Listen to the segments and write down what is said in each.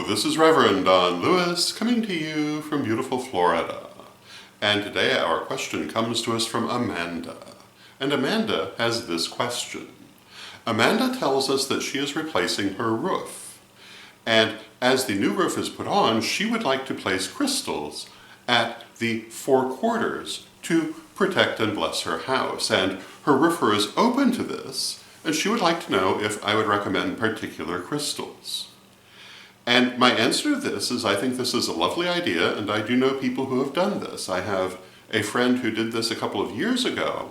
this is Reverend Don Lewis coming to you from beautiful Florida. And today our question comes to us from Amanda. And Amanda has this question. Amanda tells us that she is replacing her roof. And as the new roof is put on, she would like to place crystals at the four quarters to protect and bless her house. And her roofer is open to this, and she would like to know if I would recommend particular crystals. And my answer to this is I think this is a lovely idea, and I do know people who have done this. I have a friend who did this a couple of years ago,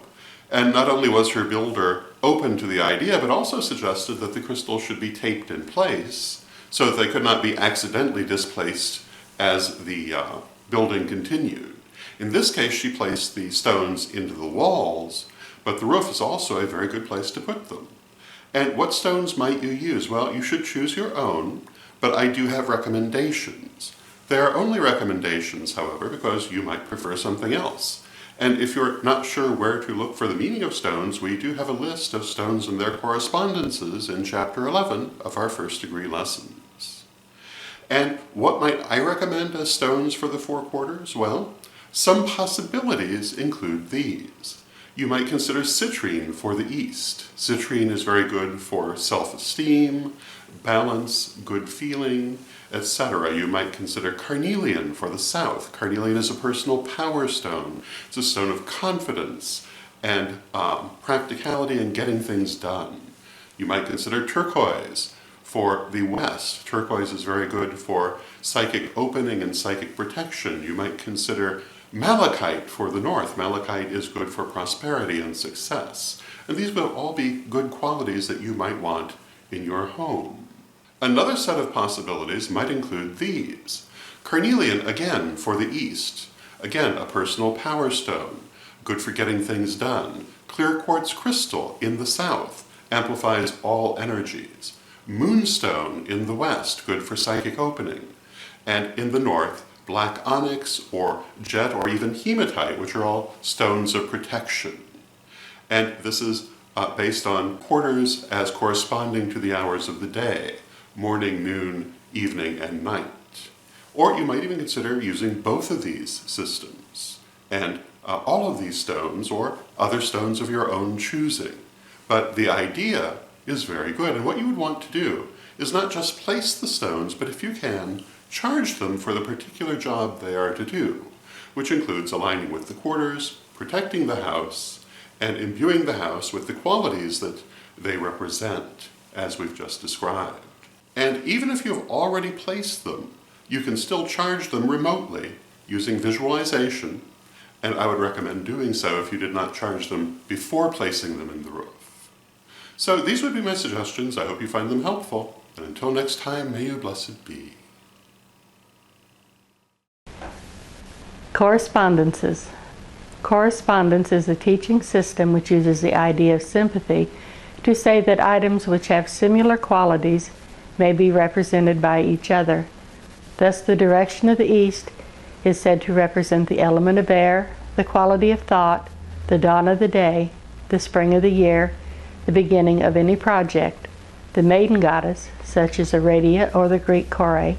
and not only was her builder open to the idea, but also suggested that the crystals should be taped in place so that they could not be accidentally displaced as the building continued. In this case, she placed the stones into the walls, but the roof is also a very good place to put them. And what stones might you use? Well, you should choose your own, but I do have recommendations. They are only recommendations, however, because you might prefer something else. And if you're not sure where to look for the meaning of stones, we do have a list of stones and their correspondences in Chapter 11 of our first degree lessons. And what might I recommend as stones for the four quarters? Well, some possibilities include these. You might consider citrine for the east. Citrine is very good for self-esteem, balance, good feeling, etc. You might consider carnelian for the south. Carnelian is a personal power stone. It's a stone of confidence and practicality and getting things done. You might consider turquoise for the west. Turquoise is very good for psychic opening and psychic protection. You might consider malachite for the north. Malachite is good for prosperity and success. And these will all be good qualities that you might want in your home. Another set of possibilities might include these. Carnelian, again, for the east. Again, a personal power stone, good for getting things done. Clear quartz crystal in the south, amplifies all energies. Moonstone in the west, good for psychic opening. And in the north, black onyx or jet or even hematite, which are all stones of protection. And this is based on quarters as corresponding to the hours of the day, morning, noon, evening, and night. Or you might even consider using both of these systems, and all of these stones or other stones of your own choosing. But the idea is very good, and what you would want to do is not just place the stones, but if you can, charge them for the particular job they are to do, which includes aligning with the quarters, protecting the house, and imbuing the house with the qualities that they represent, as we've just described. And even if you've already placed them, you can still charge them remotely using visualization, and I would recommend doing so if you did not charge them before placing them in the roof. So these would be my suggestions. I hope you find them helpful, and until next time, may you blessed be. Correspondences. Correspondence is a teaching system which uses the idea of sympathy to say that items which have similar qualities may be represented by each other. Thus, the direction of the east is said to represent the element of air, the quality of thought, the dawn of the day, the spring of the year, the beginning of any project, the maiden goddess, such as Aradia or the Greek Kore,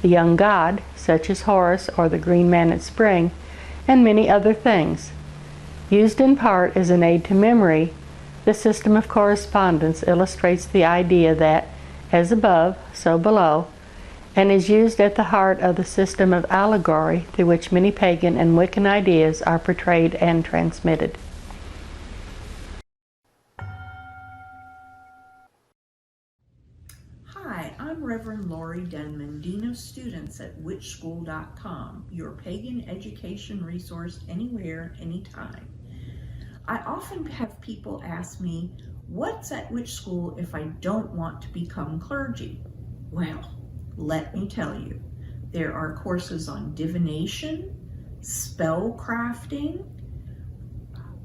the young god, such as Horus or the green man at spring, and many other things. Used in part as an aid to memory, the system of correspondence illustrates the idea that, as above, so below, and is used at the heart of the system of allegory through which many pagan and Wiccan ideas are portrayed and transmitted. Hi, I'm Reverend Lori Denman, Dean of Students at witchschool.com, your pagan education resource anywhere, anytime. I often have people ask me, what's at Witch School if I don't want to become clergy? Well, let me tell you, there are courses on divination, spell crafting,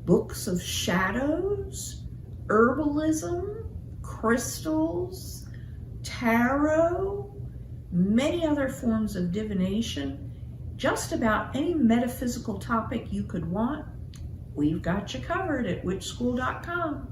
books of shadows, herbalism, crystals, tarot, many other forms of divination, just about any metaphysical topic you could want. We've got you covered at witchschool.com.